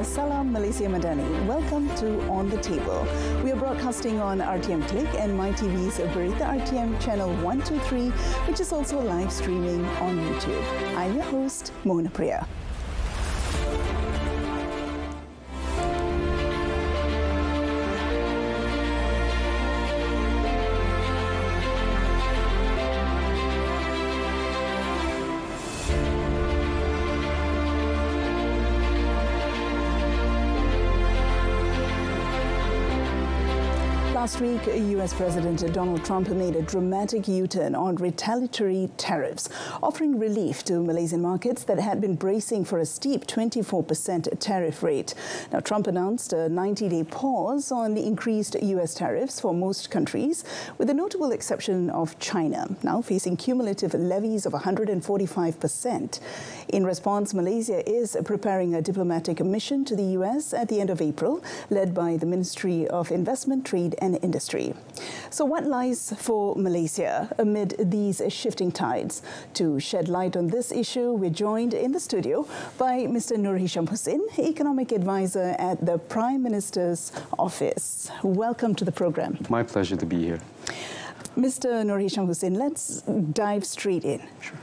Salam Malaysia Madani. Welcome to On the Table. We are broadcasting on RTM Click and MyTV's Berita RTM channel 123, which is also live streaming on YouTube. I'm your host, Mona Priya. Last week, US President Donald Trump made a dramatic U-turn on retaliatory tariffs, offering relief to Malaysian markets that had been bracing for a steep 24% tariff rate. Now, Trump announced a 90-day pause on the increased US tariffs for most countries, with the notable exception of China, now facing cumulative levies of 145%. In response, Malaysia is preparing a diplomatic mission to the US at the end of April, led by the Ministry of Investment, Trade and Industry. So what lies for Malaysia amid these shifting tides? To shed light on this issue, we're joined in the studio by Mr. Nur Hisham Hussein, Economic Advisor at the Prime Minister's Office. Welcome to the program. My pleasure to be here. Mr. Nur Hisham Hussein, let's dive straight in. Sure.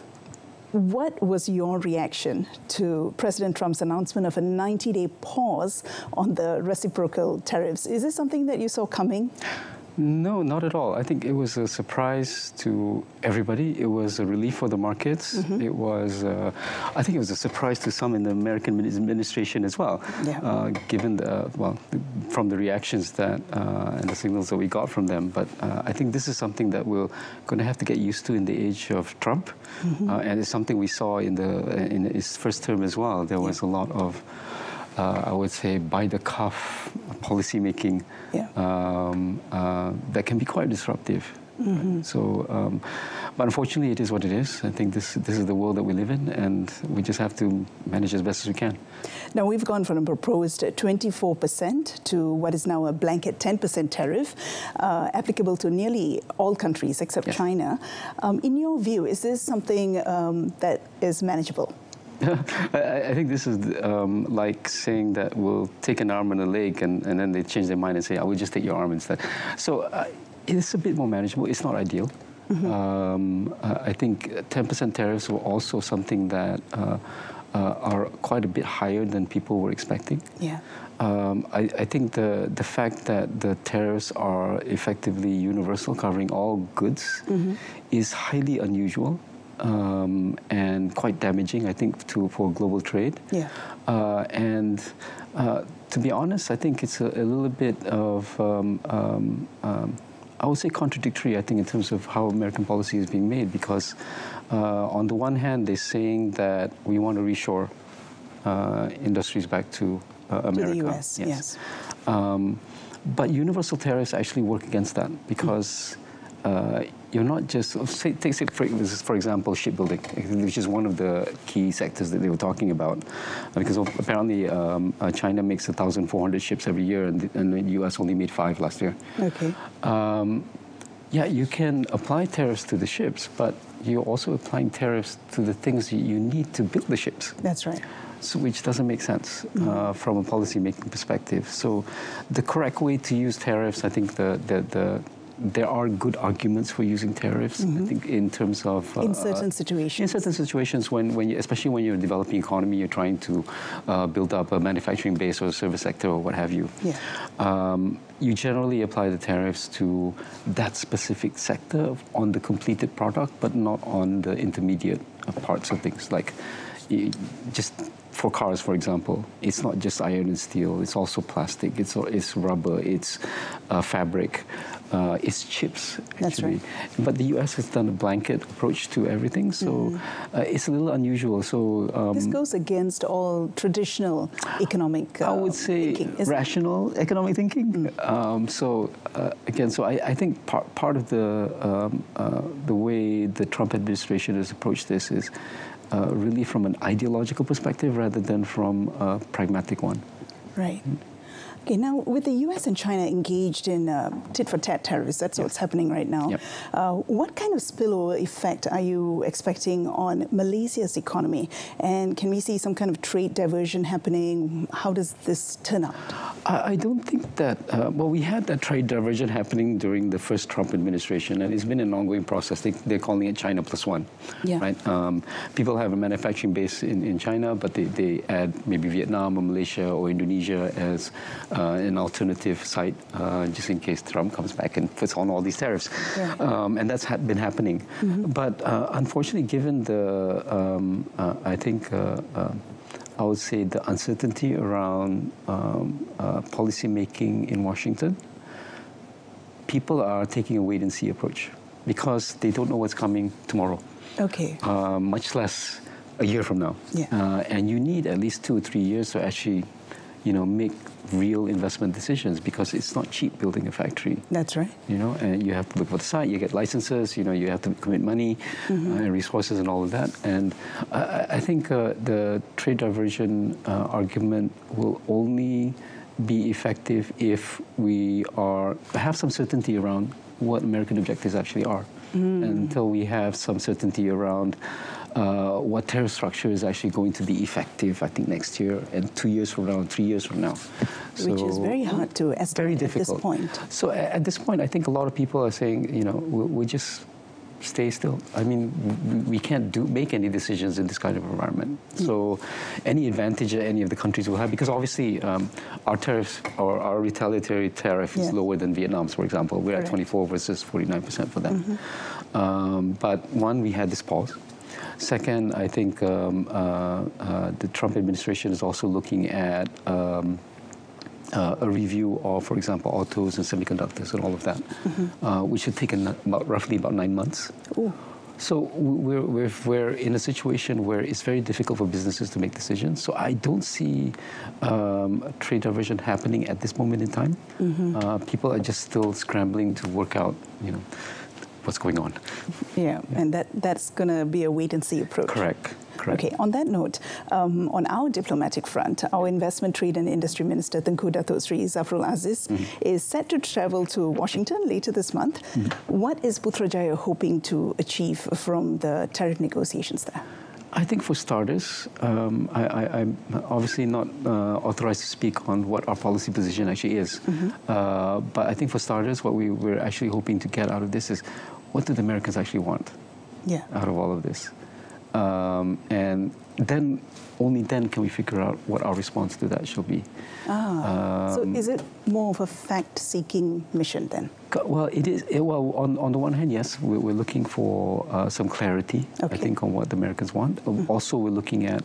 What was your reaction to President Trump's announcement of a 90-day pause on the reciprocal tariffs? Is this something that you saw coming? No, not at all. I think it was a surprise to everybody. It was a relief for the markets. It was, I think it was a surprise to some in the American administration as well, given from the reactions that and the signals that we got from them. But I think this is something that we're going to have to get used to in the age of Trump. And it's something we saw in his first term as well. There was a lot of, I would say, by-the-cuff policy-making that can be quite disruptive. So, but unfortunately, it is what it is. I think this is the world that we live in, and we just have to manage as best as we can. Now, we've gone from a proposed 24% to what is now a blanket 10% tariff, applicable to nearly all countries except China. In your view, is this something that is manageable? I think this is like saying that we'll take an arm and a leg, and then they change their mind and say, I will just take your arm instead. So it's a bit more manageable. It's not ideal. I think 10% tariffs were also something that are quite a bit higher than people were expecting. I think the fact that the tariffs are effectively universal, covering all goods, is highly unusual. And quite damaging, I think, for global trade. And to be honest, I think it's a little bit of, I would say, contradictory, I think, in terms of how American policy is being made, because on the one hand, they're saying that we want to reshore industries back to America. To the US, yes. But universal tariffs actually work against that, because you're not just, take for example, shipbuilding, which is one of the key sectors that they were talking about, because apparently China makes 1,400 ships every year, and the US only made 5 last year. Yeah, you can apply tariffs to the ships, but you're also applying tariffs to the things you need to build the ships. That's right. So, which doesn't make sense from a policy-making perspective. So the correct way to use tariffs, I think there are good arguments for using tariffs, I think, in terms of... in certain situations. In certain situations, especially when you're a developing economy, you're trying to build up a manufacturing base or a service sector or what have you. You generally apply the tariffs to that specific sector on the completed product, but not on the intermediate parts of things. Like, just for cars, for example, it's not just iron and steel, it's also plastic, it's rubber, it's fabric. It's chips, actually. That's right. But the US has done a blanket approach to everything, so it's a little unusual. So this goes against all traditional economic I would say thinking, rational economic thinking. So again, so I think part of the way the Trump administration has approached this is really from an ideological perspective rather than from a pragmatic one. Right. Okay, now with the US and China engaged in tit-for-tat tariffs, that's what's happening right now. Yep. What kind of spillover effect are you expecting on Malaysia's economy? And can we see some kind of trade diversion happening? How does this turn out? I don't think that, well, we had that trade diversion happening during the first Trump administration, and it's been an ongoing process. They're calling it China +1, Yeah. right? People have a manufacturing base in China, but they add maybe Vietnam or Malaysia or Indonesia as an alternative site, just in case Trump comes back and puts on all these tariffs. Yeah. And that's been happening. But unfortunately, given the, I think, I would say the uncertainty around policy making in Washington, people are taking a wait-and-see approach because they don't know what's coming tomorrow. Okay. Much less a year from now. Yeah. And you need at least 2 or 3 years to actually, make real investment decisions because it's not cheap building a factory. That's right. And you have to look for the site, you get licenses, you have to commit money and resources and all of that. And I think the trade diversion argument will only be effective if we have some certainty around what American objectives actually are. And until we have some certainty around what tariff structure is actually going to be effective, I think, next year and 2 years from now and 3 years from now. Which is very hard to estimate at this point. So at this point, I think a lot of people are saying, we'll just stay still. I mean, we can't make any decisions in this kind of environment. So any advantage that any of the countries will have, because obviously our tariffs or our retaliatory tariff is lower than Vietnam's, for example. We're at 24 versus 49% for them. But one, we had this pause. Second, I think the Trump administration is also looking at a review of, for example, autos and semiconductors and all of that, which should take roughly about 9 months. Ooh. So we're in a situation where it's very difficult for businesses to make decisions. So I don't see trade diversion happening at this moment in time. People are just still scrambling to work out, what's going on. Yeah, and that's going to be a wait-and-see approach. Correct. Okay, on that note, on our diplomatic front, our Investment, Trade and Industry Minister, Tengku Datuk Sri Zafrul Aziz, is set to travel to Washington later this month. What is Putrajaya hoping to achieve from the tariff negotiations there? I think for starters, I'm obviously not authorized to speak on what our policy position actually is. But I think for starters, what we're actually hoping to get out of this is, what do the Americans actually want out of all of this? And then, only then can we figure out what our response to that shall be. So is it more of a fact-seeking mission then? Well, it is. Well, on the one hand, yes, we're looking for some clarity, I think, on what the Americans want. Also, we're looking at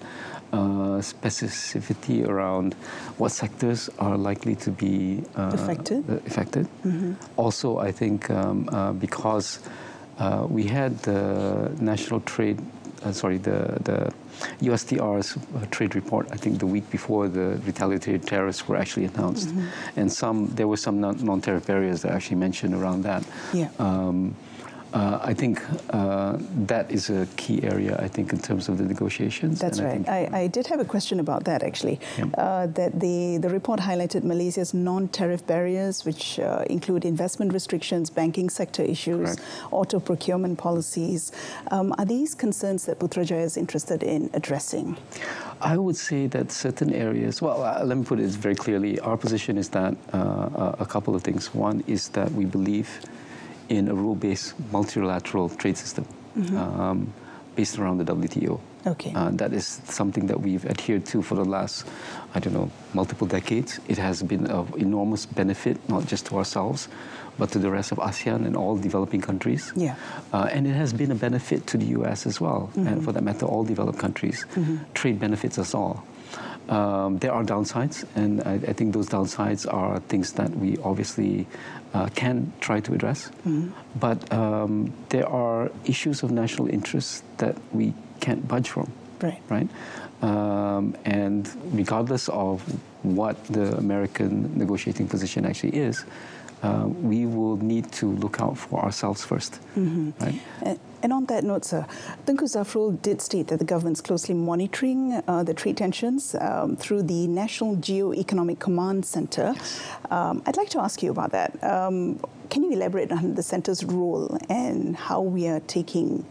specificity around what sectors are likely to be affected. Also, I think because we had the national trade, the USTR's trade report, I think the week before the retaliatory tariffs were actually announced. And there were some non-tariff barriers that actually mentioned around that. I think that is a key area, I think, in terms of the negotiations. That's right. I did have a question about that, actually. That the report highlighted Malaysia's non-tariff barriers, which include investment restrictions, banking sector issues, auto procurement policies. Are these concerns that Putrajaya is interested in addressing? I would say that certain areas, well, let me put it very clearly. Our position is that a couple of things. One is that we believe in a rule-based multilateral trade system based around the WTO. That is something that we've adhered to for the last, multiple decades. It has been of enormous benefit, not just to ourselves, but to the rest of ASEAN and all developing countries. And it has been a benefit to the US as well, and for that matter, all developed countries. Trade benefits us all. There are downsides, and I think those downsides are things that we obviously can try to address. But there are issues of national interest that we can't budge from. Right? And regardless of what the American negotiating position actually is, we will need to look out for ourselves first. Right? And on that note, sir, Tunku Zafrul did state that the government's closely monitoring the trade tensions through the National Geo-Economic Command Centre. I'd like to ask you about that. Can you elaborate on the centre's role and how we are taking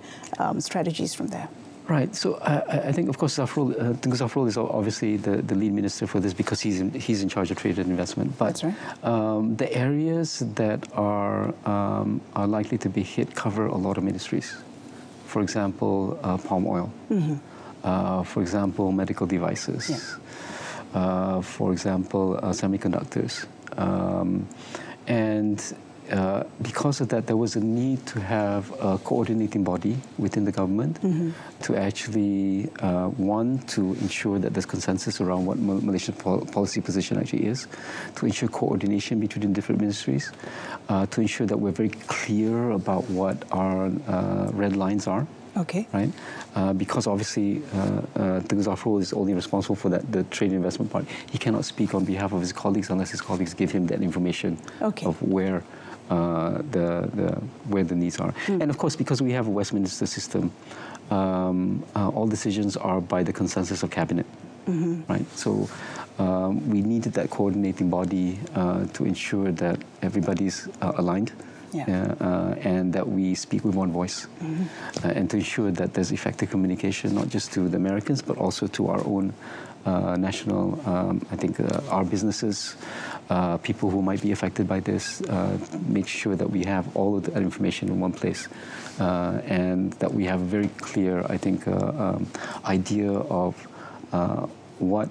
strategies from there? Right. So I think, of course, Tunku Zafrul is obviously the lead minister for this because he's in charge of trade and investment. But that's right. The areas that are likely to be hit cover a lot of ministries. For example, palm oil. For example, medical devices. For example, semiconductors. Because of that, there was a need to have a coordinating body within the government to actually, to ensure that there's consensus around what Malaysia's policy position actually is, to ensure coordination between different ministries, to ensure that we're very clear about what our red lines are. Okay. Right? Because obviously, Tunku Zafrul is only responsible for the trade and investment part. He cannot speak on behalf of his colleagues unless his colleagues give him that information of where where the needs are. And of course, because we have a Westminster system, all decisions are by the consensus of cabinet. Right? So we needed that coordinating body to ensure that everybody's aligned. And that we speak with one voice, and to ensure that there's effective communication, not just to the Americans, but also to our own national, I think, our businesses, people who might be affected by this, make sure that we have all of that information in one place, and that we have a very clear, I think, idea of what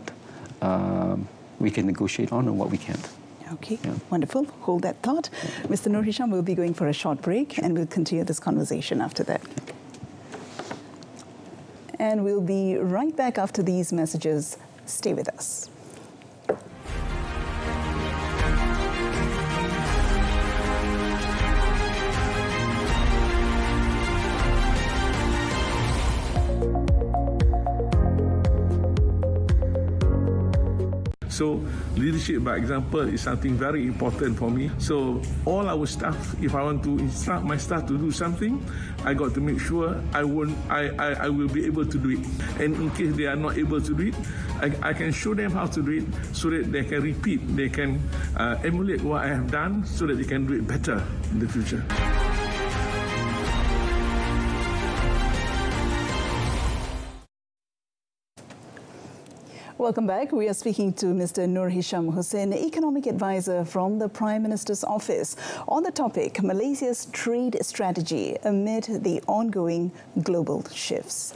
we can negotiate on and what we can't. Okay, wonderful. Hold that thought. Mr. Nur Hisham will be going for a short break, and we'll continue this conversation after that. And we'll be right back after these messages. Stay with us. So leadership by example is something very important for me. So all our staff, if I want to instruct my staff to do something, I got to make sure I will be able to do it. And in case they are not able to do it, I can show them how to do it so that they can repeat, they can emulate what I have done so that they can do it better in the future. Welcome back. We are speaking to Mr. Nur Hisham Hussain, Economic Advisor from the Prime Minister's Office, on the topic Malaysia's trade strategy amid the ongoing global shifts.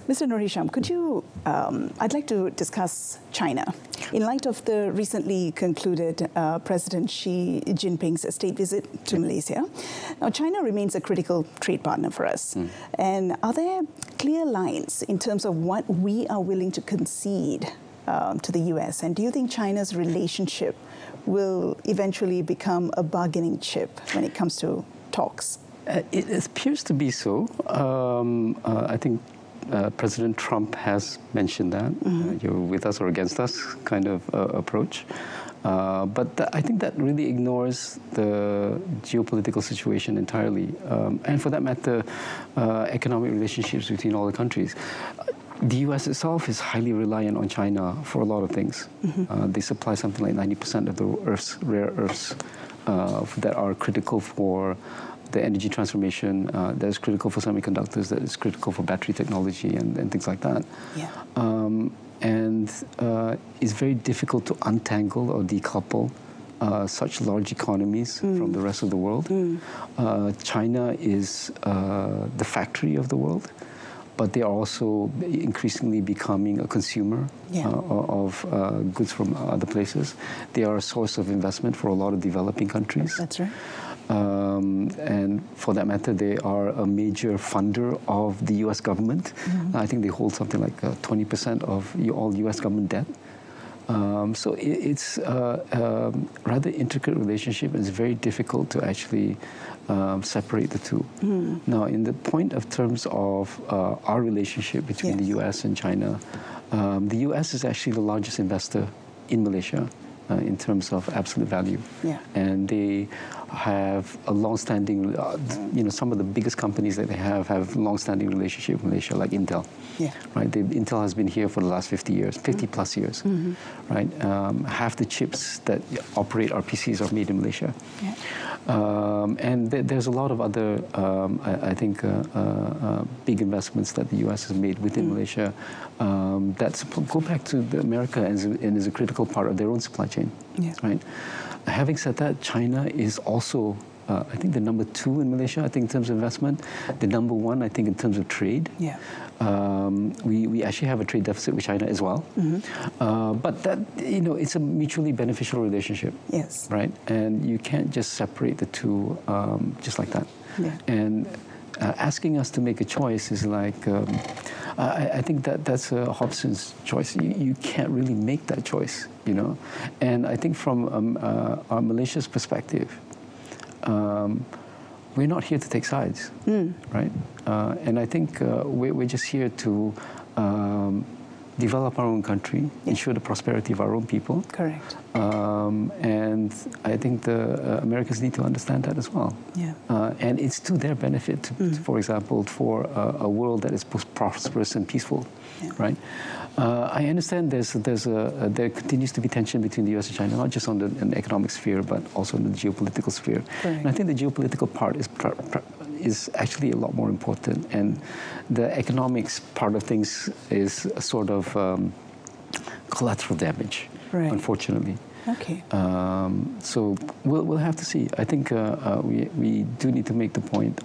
Mr. Nur Hisham, could you, I'd like to discuss China. In light of the recently concluded President Xi Jinping's state visit to Malaysia, now China remains a critical trade partner for us. And are there clear lines in terms of what we are willing to concede to the US? And do you think China's relationship will eventually become a bargaining chip when it comes to talks? It appears to be so. I think President Trump has mentioned that. You're with us or against us kind of approach. But I think that really ignores the geopolitical situation entirely. And for that matter, economic relationships between all the countries. The US itself is highly reliant on China for a lot of things. They supply something like 90% of the Earth's rare earths that are critical for the energy transformation, that is critical for semiconductors, that is critical for battery technology and things like that. It's very difficult to untangle or decouple such large economies from the rest of the world. China is the factory of the world, but they are also increasingly becoming a consumer of goods from other places. They are a source of investment for a lot of developing countries. That's right. And for that matter, they are a major funder of the US government. I think they hold something like 20% of all US government debt. So it's a rather intricate relationship, and it's very difficult to actually separate the two. Now, in the point of terms of our relationship between the US and China, the US is actually the largest investor in Malaysia. in terms of absolute value. Yeah. And they have a long-standing, some of the biggest companies that they have long-standing relationship with Malaysia, like Intel. Yeah. Right. Intel has been here for the last 50 years, 50 plus years. Right. Half the chips that operate our PCs are made in Malaysia. Yeah. And there's a lot of other, I think, big investments that the U.S. has made within Malaysia that go back to America and is a critical part of their own supply chain. Yeah. Right. Having said that, China is also, I think, the number 2 in Malaysia, I think, in terms of investment. The number 1, I think, in terms of trade. Yeah. We actually have a trade deficit with China as well. But that, it's a mutually beneficial relationship. Yes. Right? And you can't just separate the two just like that. Yeah. And asking us to make a choice is like, I think that's a Hobson's choice. You can't really make that choice, And I think from our Malaysia's perspective, we're not here to take sides, right? And I think we're just here to develop our own country, ensure the prosperity of our own people. Correct. And I think the Americans need to understand that as well. Yeah. And it's to their benefit, for example, for a world that is prosperous and peaceful, right? I understand there continues to be tension between the U.S. and China, not just on the economic sphere, but also in the geopolitical sphere. Correct. And I think the geopolitical part is actually a lot more important, and the economics part of things is a sort of collateral damage, unfortunately. Okay. So we'll have to see. I think we do need to make the point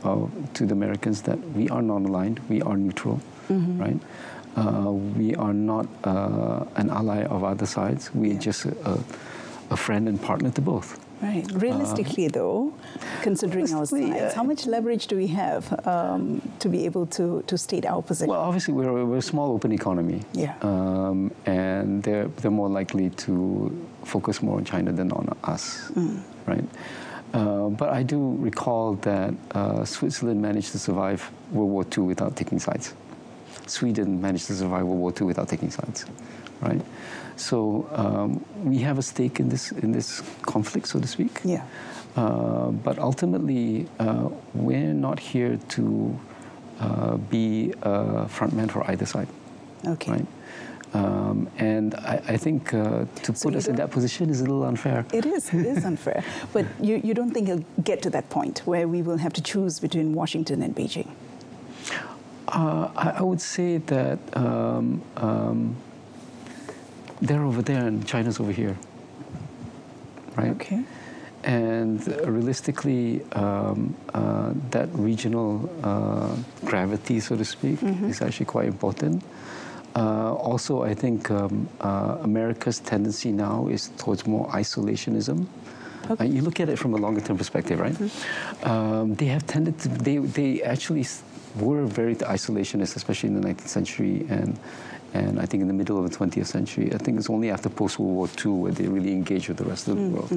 to the Americans that we are non-aligned, we are neutral, right? We are not an ally of either sides. We're just a friend and partner to both. Right. Realistically, though, considering our size, how much leverage do we have to be able to state our position? Well, obviously, we're a small, open economy. Yeah. And they're more likely to focus more on China than on us, right? But I do recall that Switzerland managed to survive World War II without taking sides. Sweden managed to survive World War II without taking sides, right? So we have a stake in this conflict, so to speak. Yeah. But ultimately, we're not here to be a frontman for either side. Okay. Right? And I think to put us in that position is a little unfair. It is unfair. But you don't think it'll get to that point where we will have to choose between Washington and Beijing? I would say that they're over there and China's over here, right? Okay. And realistically, that regional gravity, so to speak, is actually quite important. Also, I think America's tendency now is towards more isolationism. Okay. You look at it from a longer-term perspective, right? They have tended to, they actually were very isolationist, especially in the 19th century and I think in the middle of the 20th century. I think it's only after post-World War II where they really engaged with the rest of the world.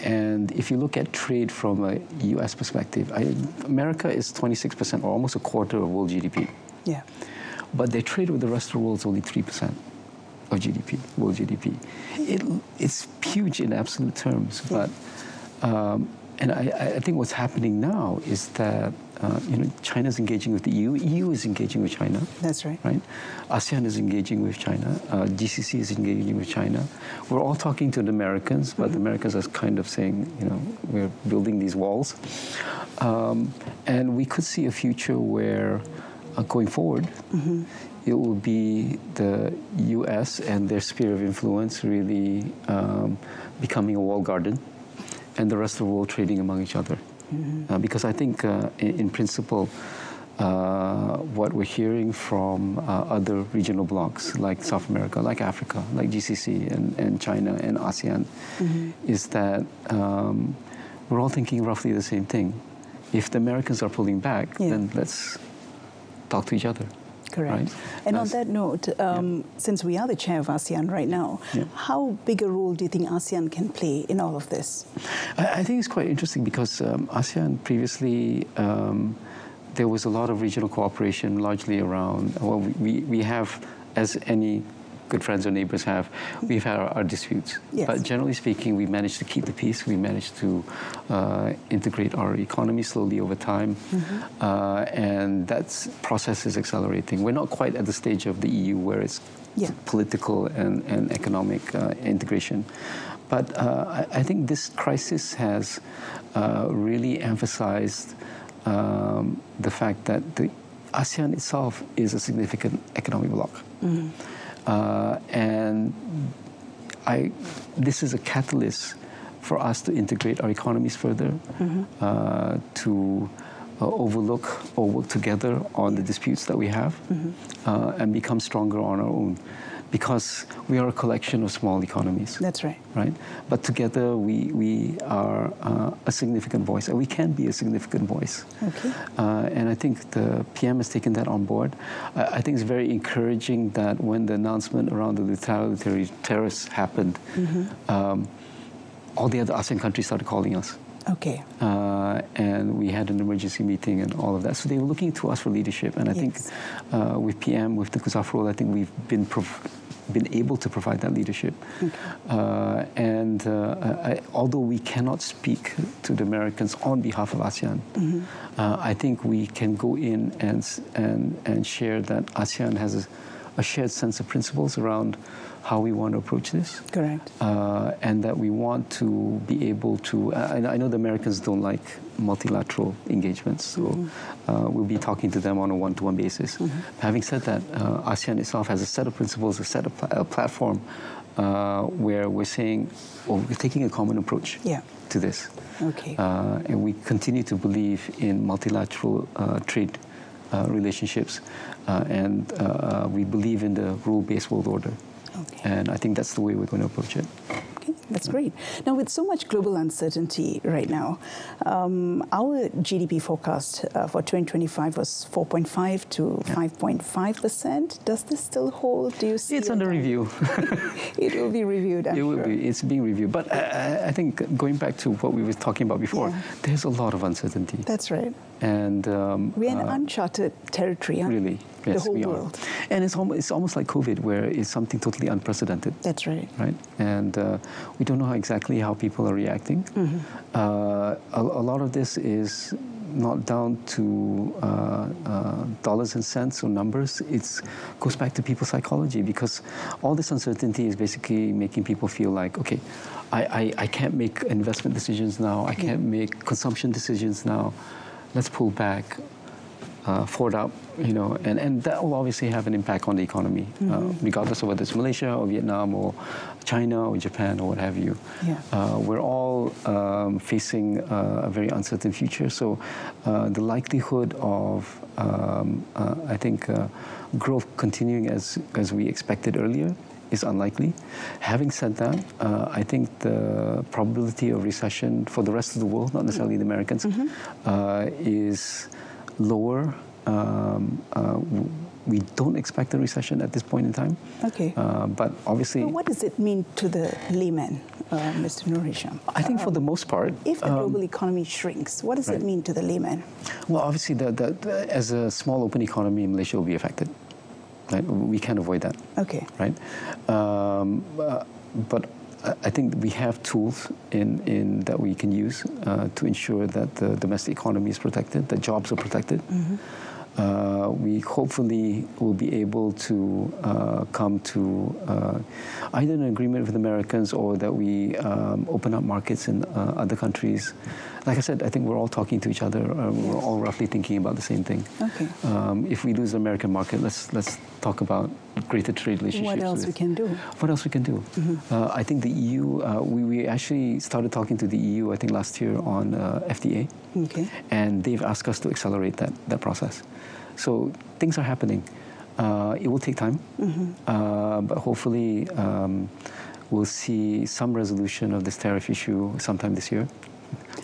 And if you look at trade from a U.S. perspective, America is 26% or almost a quarter of world GDP. Yeah. But their trade with the rest of the world is only 3% of GDP, world GDP. It's huge in absolute terms, but and I think what's happening now is that China's engaging with the EU, EU is engaging with China. That's right. Right? ASEAN is engaging with China, GCC is engaging with China. We're all talking to the Americans, but the Americans are kind of saying, we're building these walls. And we could see a future where, going forward, it will be the US and their sphere of influence really becoming a walled garden, and the rest of the world trading among each other. Because I think, in principle, what we're hearing from other regional blocs, like South America, like Africa, like GCC and China and ASEAN, is that we're all thinking roughly the same thing. If the Americans are pulling back, then let's talk to each other. Correct. Right? And on that note, since we are the chair of ASEAN right now, how big a role do you think ASEAN can play in all of this? I think it's quite interesting because ASEAN previously, there was a lot of regional cooperation largely around, well, we have, as any good friends or neighbors have, we've had our disputes. Yes. But generally speaking, we managed to keep the peace. We managed to integrate our economy slowly over time. And that process is accelerating. We're not quite at the stage of the EU where it's political and economic integration. But I think this crisis has really emphasized the fact that the ASEAN itself is a significant economic bloc. And this is a catalyst for us to integrate our economies further, to overlook or work together on the disputes that we have, and become stronger on our own. Because we are a collection of small economies. That's right. Right? But together we are a significant voice, and we can be a significant voice. Okay. And I think the PM has taken that on board. I think it's very encouraging that when the announcement around the retaliatory tariffs happened, all the other ASEAN countries started calling us. Okay. And we had an emergency meeting and all of that. So they were looking to us for leadership. And I think with PM, with the Kuzaf role, I think we've been able to provide that leadership. Okay. Although we cannot speak to the Americans on behalf of ASEAN, I think we can go in and share that ASEAN has a shared sense of principles around how we want to approach this. Correct. And that we want to be able to, I know the Americans don't like multilateral engagements, so we'll be talking to them on a one-to-one basis. Having said that, ASEAN itself has a set of principles, a platform where we're saying, or we're taking a common approach to this. Okay. And we continue to believe in multilateral trade relationships, and we believe in the rule-based world order. Okay. And I think that's the way we're going to approach it. Okay, that's great. Now, with so much global uncertainty right now, our GDP forecast for 2025 was 4.5 to 5.5%. Does this still hold? Do you see it's under review. It will be reviewed, I'm sure. It will be. It's being reviewed. But I think going back to what we were talking about before, there's a lot of uncertainty. That's right. And we're in uncharted territory, huh? Really, yes, the whole we world. Are. And it's almost like COVID, where it's something totally unprecedented. That's right. Right, and we don't know exactly how people are reacting. A lot of this is not down to dollars and cents or numbers. It goes back to people's psychology, because all this uncertainty is basically making people feel like, okay, I can't make investment decisions now. I can't make consumption decisions now. Let's pull back, forward up, and that will obviously have an impact on the economy, regardless of whether it's Malaysia or Vietnam or China or Japan or what have you. We're all facing a very uncertain future, so the likelihood of, I think, growth continuing as we expected earlier is unlikely. Having said that, I think the probability of recession for the rest of the world, not necessarily the Americans, is lower. We don't expect a recession at this point in time. Okay. But obviously... Well, what does it mean to the layman, Mr. Nur Hisham? I think for the most part... If the global economy shrinks, what does it mean to the layman? Well, obviously, as a small open economy, Malaysia will be affected. Right? We can't avoid that. Okay. Right? But I think we have tools in that we can use to ensure that the domestic economy is protected, that jobs are protected. We hopefully will be able to come to either an agreement with Americans, or that we open up markets in other countries. Like I said, I think we're all talking to each other. We're all roughly thinking about the same thing. Okay. If we lose the American market, let's talk about greater trade relationships. What else we can do? What else we can do? I think the EU, we actually started talking to the EU, I think last year, on FTA. Okay. And they've asked us to accelerate that process. So things are happening. It will take time, but hopefully we'll see some resolution of this tariff issue sometime this year.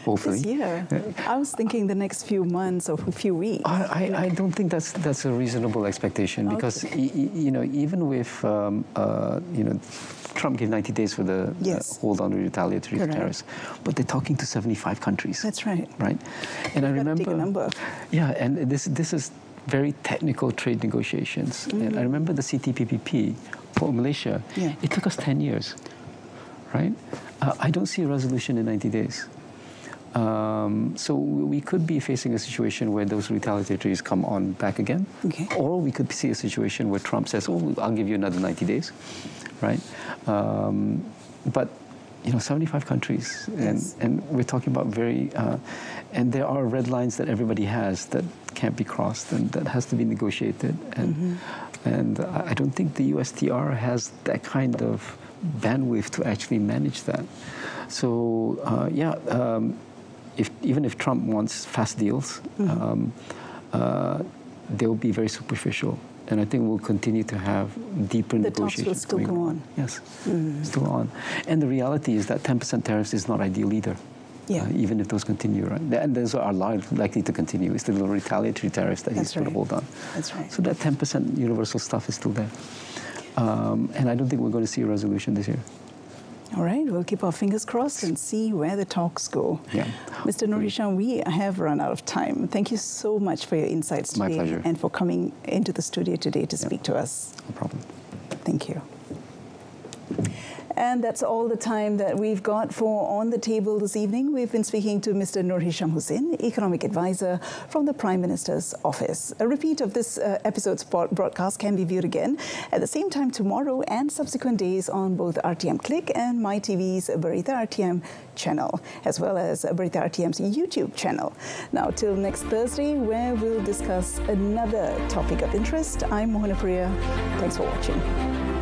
Hopefully. This year? I was thinking the next few months or a few weeks. I don't think that's a reasonable expectation, because even with Trump gave 90 days for the hold on to retaliatory tariffs, but they're talking to 75 countries. That's right. Right, and I remember. Take a number. Yeah, and this is very technical trade negotiations. And I remember the CTPPP for Malaysia. Yeah. It took us 10 years, right? I don't see a resolution in 90 days. So we could be facing a situation where those retaliatories come on back again. Okay. Or we could see a situation where Trump says, oh, I'll give you another 90 days, right? But, 75 countries, and we're talking about and there are red lines that everybody has that can't be crossed and that has to be negotiated. And I don't think the USTR has that kind of bandwidth to actually manage that. So, even if Trump wants fast deals, they'll be very superficial. And I think we'll continue to have deeper negotiations. The talks will still go on. Yes, still on. And the reality is that 10% tariffs is not ideal either. Yeah. Even if those continue, right? And those are likely to continue. It's the little retaliatory tariffs that he's put a hold on. That's right. So that 10% universal stuff is still there. And I don't think we're going to see a resolution this year. All right, we'll keep our fingers crossed and see where the talks go. Yeah. Mr. Nur Hisham, we have run out of time. Thank you so much for your insights today. My pleasure. And for coming into the studio today to speak to us. No problem. Thank you. And that's all the time that we've got for On the Table this evening. We've been speaking to Mr. Nur Hisham Hussain, Economic Advisor from the Prime Minister's Office. A repeat of this episode's broadcast can be viewed again at the same time tomorrow and subsequent days on both RTM Click and MyTV's Berita RTM channel, as well as Berita RTM's YouTube channel. Now, till next Thursday, where we'll discuss another topic of interest, I'm Mohana Priya. Thanks for watching.